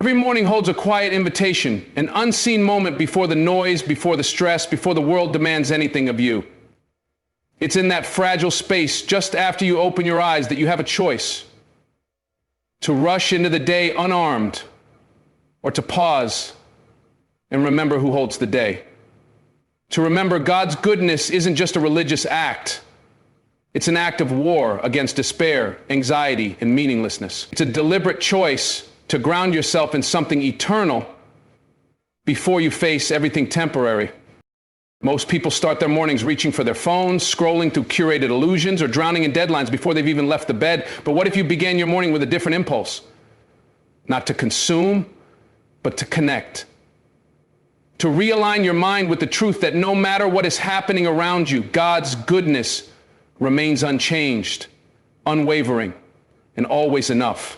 Every morning holds a quiet invitation, an unseen moment before the noise, before the stress, before the world demands anything of you. It's in that fragile space just after you open your eyes that you have a choice: to rush into the day unarmed, or to pause and remember who holds the day. To remember God's goodness isn't just a religious act. It's an act of war against despair, anxiety, and meaninglessness. It's a deliberate choice to ground yourself in something eternal before you face everything temporary. Most people start their mornings reaching for their phones, scrolling through curated illusions, or drowning in deadlines before they've even left the bed. But what if you began your morning with a different impulse? Not to consume, but to connect. To realign your mind with the truth that no matter what is happening around you, God's goodness remains unchanged, unwavering, and always enough.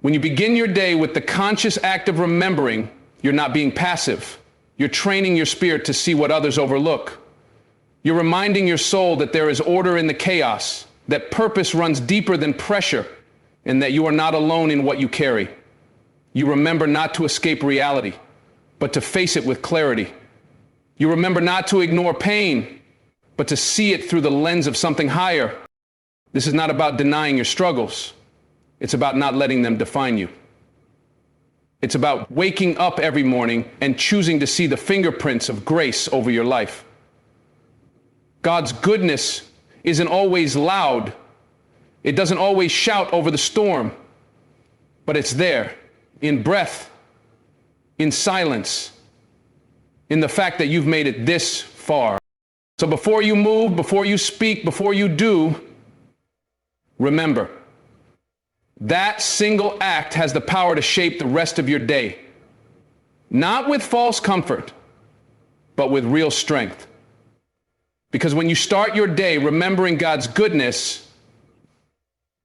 When you begin your day with the conscious act of remembering, you're not being passive. You're training your spirit to see what others overlook. You're reminding your soul that there is order in the chaos, that purpose runs deeper than pressure, and that you are not alone in what you carry. You remember not to escape reality, but to face it with clarity. You remember not to ignore pain, but to see it through the lens of something higher. This is not about denying your struggles. It's about not letting them define you. It's about waking up every morning and choosing to see the fingerprints of grace over your life. God's goodness isn't always loud. It doesn't always shout over the storm, but it's there, in breath, in silence, in the fact that you've made it this far. So before you move, before you speak, before you do, remember, that single act has the power to shape the rest of your day. Not with false comfort, but with real strength. Because when you start your day remembering God's goodness,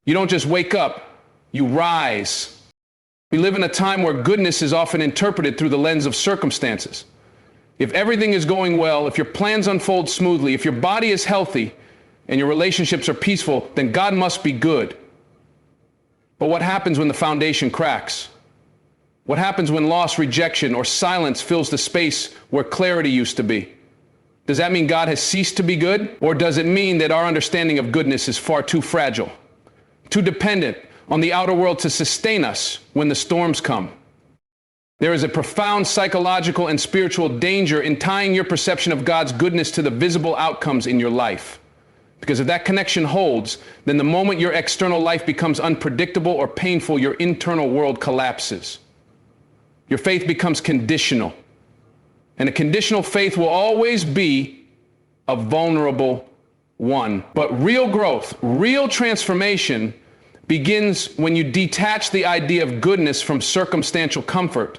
you don't just wake up, you rise. We live in a time where goodness is often interpreted through the lens of circumstances. If everything is going well, if your plans unfold smoothly, if your body is healthy and your relationships are peaceful, then God must be good. But what happens when the foundation cracks? What happens when loss, rejection, or silence fills the space where clarity used to be? Does that mean God has ceased to be good? Or does it mean that our understanding of goodness is far too fragile, too dependent on the outer world to sustain us when the storms come? There is a profound psychological and spiritual danger in tying your perception of God's goodness to the visible outcomes in your life. Because if that connection holds, then the moment your external life becomes unpredictable or painful, your internal world collapses. Your faith becomes conditional. And a conditional faith will always be a vulnerable one. But real growth, real transformation begins when you detach the idea of goodness from circumstantial comfort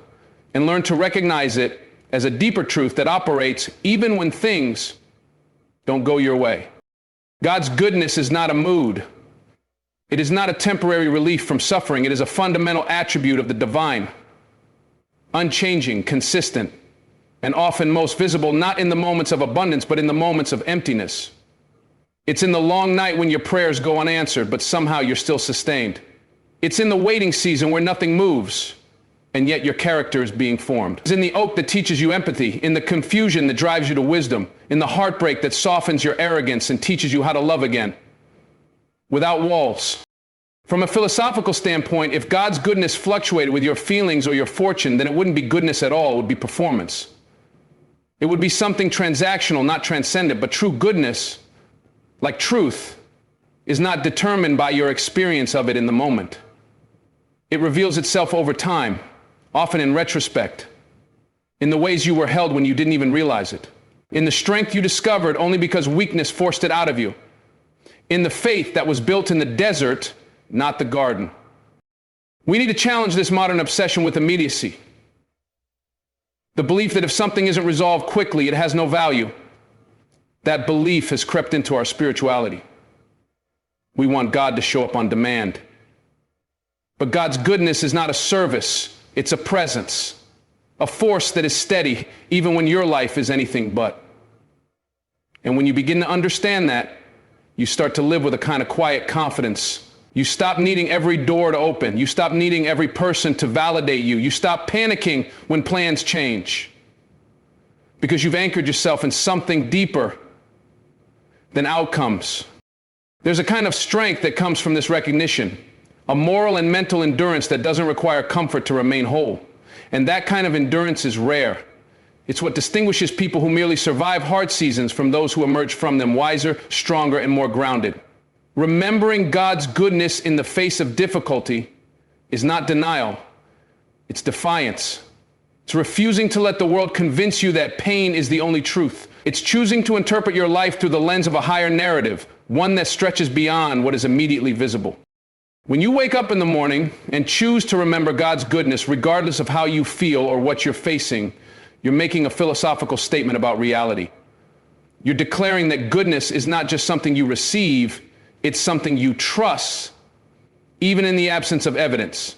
and learn to recognize it as a deeper truth that operates even when things don't go your way. God's goodness is not a mood. It is not a temporary relief from suffering. It is a fundamental attribute of the divine, unchanging, consistent, and often most visible not in the moments of abundance, but in the moments of emptiness. It's in the long night when your prayers go unanswered, but somehow you're still sustained. It's in the waiting season where nothing moves, and yet your character is being formed. It's in the oak that teaches you empathy, in the confusion that drives you to wisdom, in the heartbreak that softens your arrogance and teaches you how to love again, without walls. From a philosophical standpoint, if God's goodness fluctuated with your feelings or your fortune, then it wouldn't be goodness at all, it would be performance. It would be something transactional, not transcendent, but true goodness, like truth, is not determined by your experience of it in the moment. It reveals itself over time, often in retrospect, in the ways you were held when you didn't even realize it, in the strength you discovered only because weakness forced it out of you, in the faith that was built in the desert, not the garden. We need to challenge this modern obsession with immediacy. The belief that if something isn't resolved quickly, it has no value. That belief has crept into our spirituality. We want God to show up on demand. But God's goodness is not a service, it's a presence, a force that is steady even when your life is anything but. And when you begin to understand that, you start to live with a kind of quiet confidence You stop needing every door to open. You stop needing every person to validate you. You stop panicking when plans change because you've anchored yourself in something deeper than outcomes. There's a kind of strength that comes from this recognition, a moral and mental endurance that doesn't require comfort to remain whole. And that kind of endurance is rare. It's what distinguishes people who merely survive hard seasons from those who emerge from them wiser, stronger, and more grounded. Remembering God's goodness in the face of difficulty is not denial, it's defiance. It's refusing to let the world convince you that pain is the only truth. It's choosing to interpret your life through the lens of a higher narrative, one that stretches beyond what is immediately visible. When you wake up in the morning and choose to remember God's goodness, regardless of how you feel or what you're facing, you're making a philosophical statement about reality. You're declaring that goodness is not just something you receive, it's something you trust, even in the absence of evidence.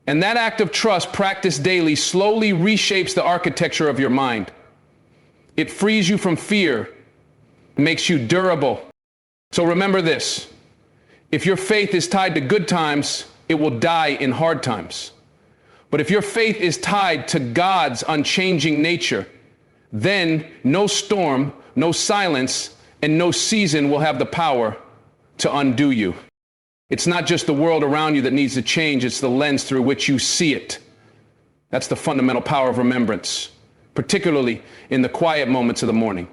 And that act of trust, practiced daily, slowly reshapes the architecture of your mind. It frees you from fear, makes you durable. So remember this: if your faith is tied to good times, it will die in hard times. But if your faith is tied to God's unchanging nature, then no storm, no silence, and no season will have the power to undo you. It's not just the world around you that needs to change, it's the lens through which you see it. That's the fundamental power of remembrance, particularly in the quiet moments of the morning.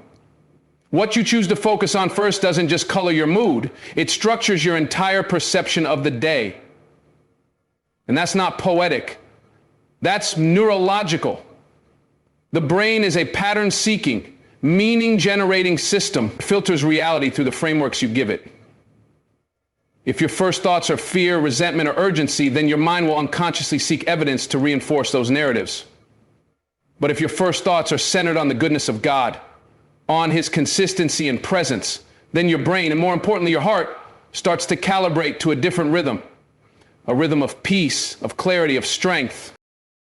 What you choose to focus on first doesn't just color your mood, it structures your entire perception of the day. And that's not poetic, that's neurological. The brain is a pattern-seeking, meaning-generating system that filters reality through the frameworks you give it. If your first thoughts are fear, resentment, or urgency, then your mind will unconsciously seek evidence to reinforce those narratives. But if your first thoughts are centered on the goodness of God, on His consistency and presence, then your brain, and more importantly your heart, starts to calibrate to a different rhythm, a rhythm of peace, of clarity, of strength.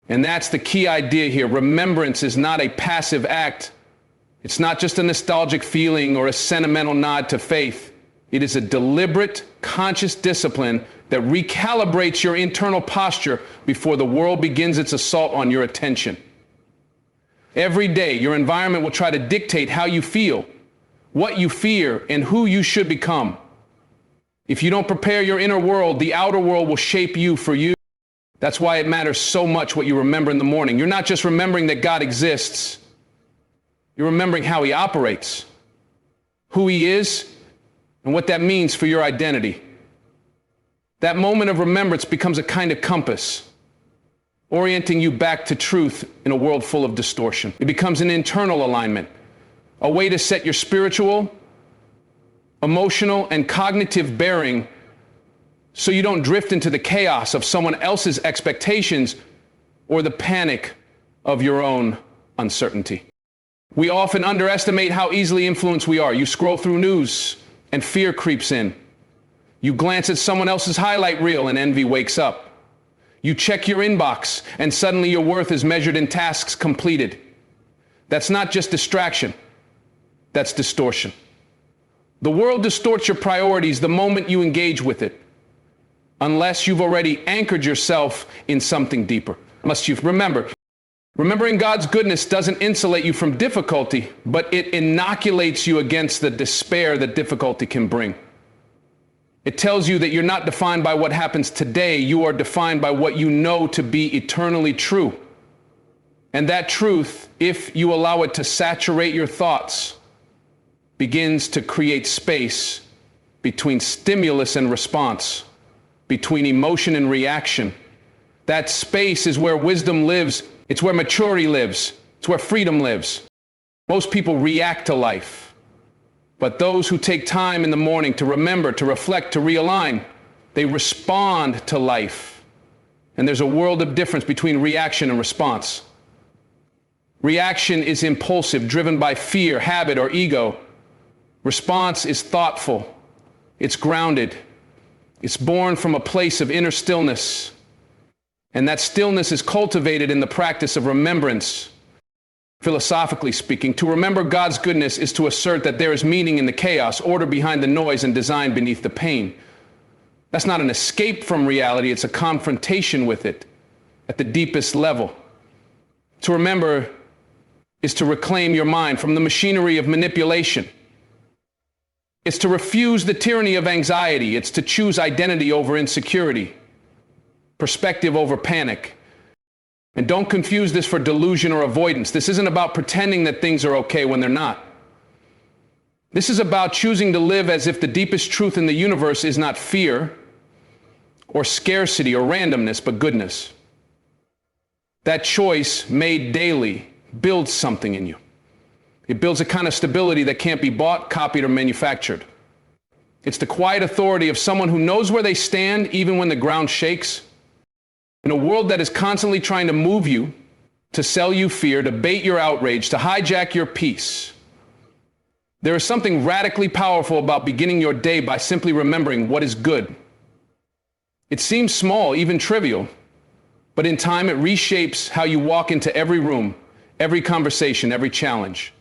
And that's the key idea here. Remembrance is not a passive act. It's not just a nostalgic feeling or a sentimental nod to faith. It is a deliberate, conscious discipline that recalibrates your internal posture before the world begins its assault on your attention. Every day, your environment will try to dictate how you feel, what you fear, and who you should become. If you don't prepare your inner world, the outer world will shape you for you. That's why it matters so much what you remember in the morning. You're not just remembering that God exists. You're remembering how He operates, who He is, and what that means for your identity. That moment of remembrance becomes a kind of compass, orienting you back to truth in a world full of distortion. It becomes an internal alignment, a way to set your spiritual, emotional, and cognitive bearing so you don't drift into the chaos of someone else's expectations or the panic of your own uncertainty. We often underestimate how easily influenced we are. You scroll through news and fear creeps in. You glance at someone else's highlight reel and envy wakes up. You check your inbox and suddenly your worth is measured in tasks completed. That's not just distraction, that's distortion. The world distorts your priorities the moment you engage with it, unless you've already anchored yourself in something deeper. Remembering God's goodness doesn't insulate you from difficulty, but it inoculates you against the despair that difficulty can bring. It tells you that you're not defined by what happens today, you are defined by what you know to be eternally true. And that truth, if you allow it to saturate your thoughts, begins to create space between stimulus and response, between emotion and reaction. That space is where wisdom lives. It's where maturity lives. It's where freedom lives. Most people react to life, but those who take time in the morning to remember, to reflect, to realign, they respond to life. And there's a world of difference between reaction and response. Reaction is impulsive, driven by fear, habit, or ego. Response is thoughtful. It's grounded. It's born from a place of inner stillness. And that stillness is cultivated in the practice of remembrance. Philosophically speaking, to remember God's goodness is to assert that there is meaning in the chaos, order behind the noise, and design beneath the pain. That's not an escape from reality, it's a confrontation with it at the deepest level. To remember is to reclaim your mind from the machinery of manipulation. It's to refuse the tyranny of anxiety. It's to choose identity over insecurity, perspective over panic. And don't confuse this for delusion or avoidance. This isn't about pretending that things are okay when they're not. This is about choosing to live as if the deepest truth in the universe is not fear or scarcity or randomness, but goodness. That choice, made daily, builds something in you. It builds a kind of stability that can't be bought, copied, or manufactured. It's the quiet authority of someone who knows where they stand even when the ground shakes. In a world that is constantly trying to move you, to sell you fear, to bait your outrage, to hijack your peace, there is something radically powerful about beginning your day by simply remembering what is good. It seems small, even trivial, but in time it reshapes how you walk into every room, every conversation, every challenge.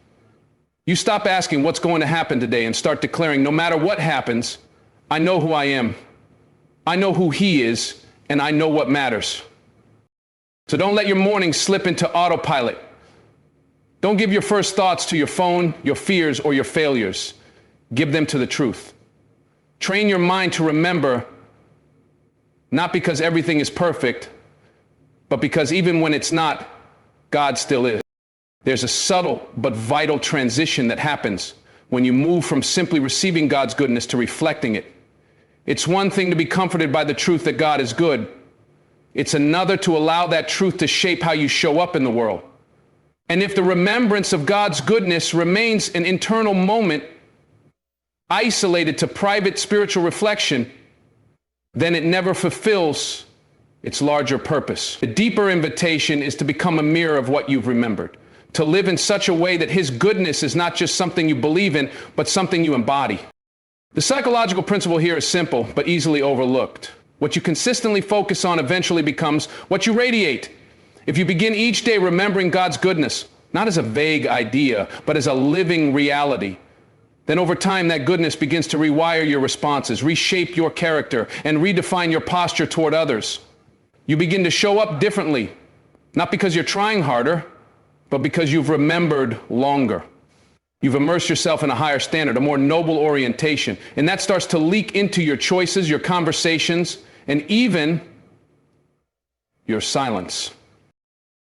You stop asking what's going to happen today and start declaring, no matter what happens, I know who I am, I know who he is, and I know what matters. So don't let your morning slip into autopilot. Don't give your first thoughts to your phone, your fears, or your failures. Give them to the truth. Train your mind to remember, not because everything is perfect, but because even when it's not, God still is. There's a subtle but vital transition that happens when you move from simply receiving God's goodness to reflecting it. It's one thing to be comforted by the truth that God is good. It's another to allow that truth to shape how you show up in the world. And if the remembrance of God's goodness remains an internal moment, isolated to private spiritual reflection, then it never fulfills its larger purpose. The deeper invitation is to become a mirror of what you've remembered, to live in such a way that his goodness is not just something you believe in, but something you embody. The psychological principle here is simple, but easily overlooked. What you consistently focus on eventually becomes what you radiate. If you begin each day remembering God's goodness, not as a vague idea, but as a living reality, then over time that goodness begins to rewire your responses, reshape your character, and redefine your posture toward others. You begin to show up differently, not because you're trying harder, but because you've remembered longer. You've immersed yourself in a higher standard, a more noble orientation, and that starts to leak into your choices, your conversations, and even your silence.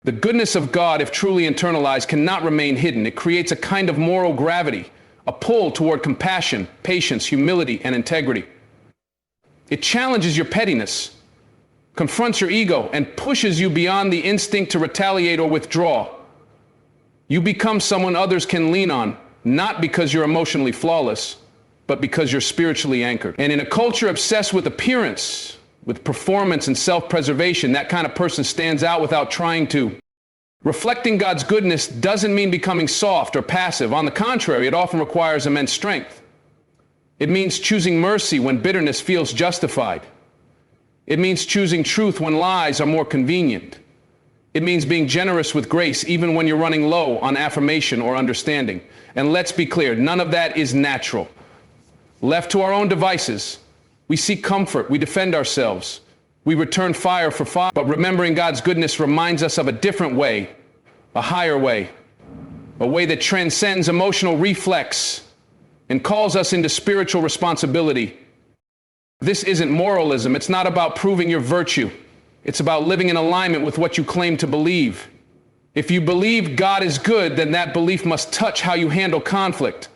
The goodness of God, if truly internalized, cannot remain hidden. It creates a kind of moral gravity, a pull toward compassion, patience, humility, and integrity. It challenges your pettiness, confronts your ego, and pushes you beyond the instinct to retaliate or withdraw. You become someone others can lean on, not because you're emotionally flawless, but because you're spiritually anchored. And in a culture obsessed with appearance, with performance and self-preservation, that kind of person stands out without trying to. Reflecting God's goodness doesn't mean becoming soft or passive. On the contrary, it often requires immense strength. It means choosing mercy when bitterness feels justified. It means choosing truth when lies are more convenient. It means being generous with grace even when you're running low on affirmation or understanding. And let's be clear, none of that is natural. Left to our own devices, we seek comfort, we defend ourselves, we return fire for fire. But remembering God's goodness reminds us of a different way, a higher way, a way that transcends emotional reflex and calls us into spiritual responsibility. This isn't moralism. It's not about proving your virtue. It's about living in alignment with what you claim to believe. If you believe God is good, then that belief must touch how you handle conflict,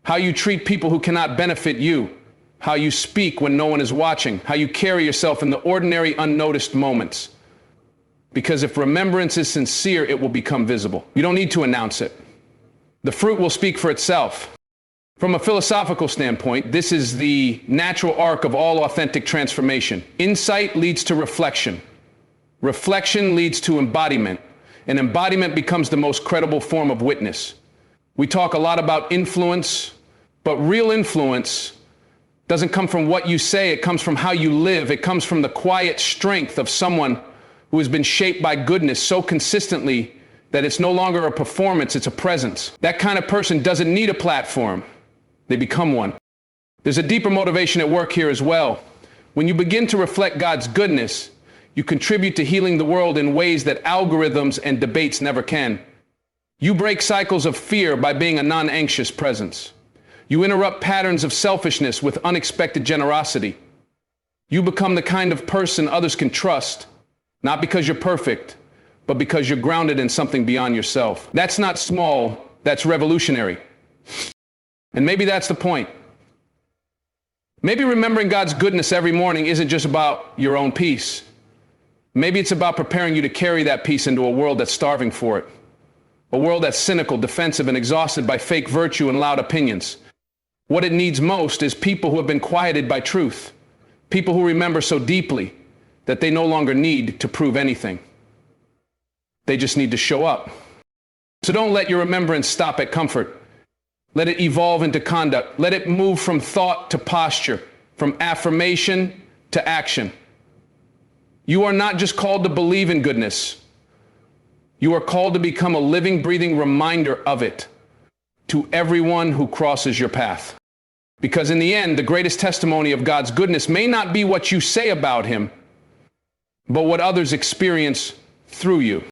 how you treat people who cannot benefit you, how you speak when no one is watching, how you carry yourself in the ordinary, unnoticed moments. Because if remembrance is sincere, it will become visible. You don't need to announce it. The fruit will speak for itself. From a philosophical standpoint, this is the natural arc of all authentic transformation. Insight leads to reflection. Reflection leads to embodiment. And embodiment becomes the most credible form of witness. We talk a lot about influence, but real influence doesn't come from what you say, it comes from how you live. It comes from the quiet strength of someone who has been shaped by goodness so consistently that it's no longer a performance, it's a presence. That kind of person doesn't need a platform. They become one. There's a deeper motivation at work here as well. When you begin to reflect God's goodness, you contribute to healing the world in ways that algorithms and debates never can. You break cycles of fear by being a non-anxious presence. You interrupt patterns of selfishness with unexpected generosity. You become the kind of person others can trust, not because you're perfect, but because you're grounded in something beyond yourself. That's not small, that's revolutionary. And maybe that's the point. Maybe remembering God's goodness every morning isn't just about your own peace. Maybe it's about preparing you to carry that peace into a world that's starving for it. A world that's cynical, defensive, and exhausted by fake virtue and loud opinions. What it needs most is people who have been quieted by truth. People who remember so deeply that they no longer need to prove anything. They just need to show up. So don't let your remembrance stop at comfort. Let it evolve into conduct. Let it move from thought to posture, from affirmation to action. You are not just called to believe in goodness. You are called to become a living, breathing reminder of it to everyone who crosses your path. Because in the end, the greatest testimony of God's goodness may not be what you say about him, but what others experience through you.